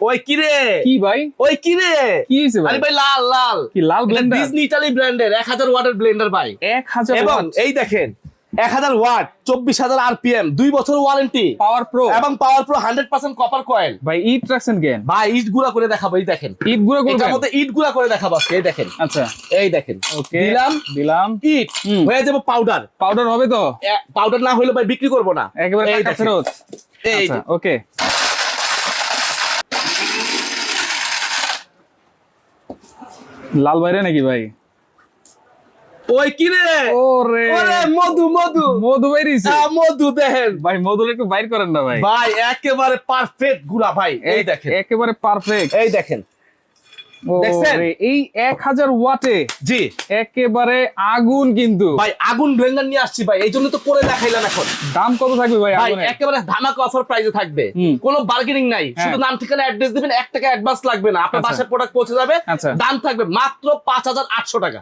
ওই কি রে? কি ভাই? ওই কি রে? কি হইছে ভাই? আরে ভাই লাল লাল। কি লাল ব্লেন্ডার? ডিজনি ইতালি ব্র্যান্ডের 1000 ওয়াটের ব্লেন্ডার ভাই। 1000 এবং ওয়াট এই দেখেন 1000 ওয়াট 24000 আরপিএম 2 বছর ওয়ারেন্টি পাওয়ার প্রো এবং পাওয়ার প্রো 100% কপার কয়েল। ভাই ইট রাখছেন কেন? ভাই ইট গুলা করে দেখাবো, এই দেখেন ইট গুঁড়ো এটার করবেন? মধ্যে ইট গুলা করে দেখাবো আজকে, এই দেখেন আচ্ছা এই দেখেন ওকে দিলাম ইট হয়ে যাবে পাউডার। পাউডার হবে তো? পাউডার না হলে ভাই বিক্রি করবো না। একেবারে এই টাকা দেখেন। ফেরত। এই আচ্ছা ওকে লাল বাইরে নাকি ভাই? ওই কি রে? ওরে ওরে মধু মধু মধু বাইরিছে মধু দেখেন ভাই, মধু একটু বাইর করেন না ভাই। ভাই একেবারে পারফেক্ট গুড়া ভাই, এই দেখেন একেবারে পারফেক্ট। এই দেখেন দেখছেন? এই 1000 ওয়াটে জি একেবারে আগুন কিন্তু। ভাই আগুন ব্লেন্ডার নিয়ে আসছি ভাই, এই জন্য তো করে দেখাইলাম এখন। দাম কত থাকবে ভাই ভাই আগুনের? একেবারে ধামাকা অফার প্রাইসে থাকবে, কোনো বার্গেনিং নাই। শুধু নাম ঠিকানা অ্যাড্রেস দিবেন, 1 টাকা অ্যাডভান্স লাগবে না, আপনার আচ্ছা। বাসায় প্রোডাক্ট পৌঁছে যাবে। আচ্ছা। দাম থাকবে মাত্র 5800 টাকা।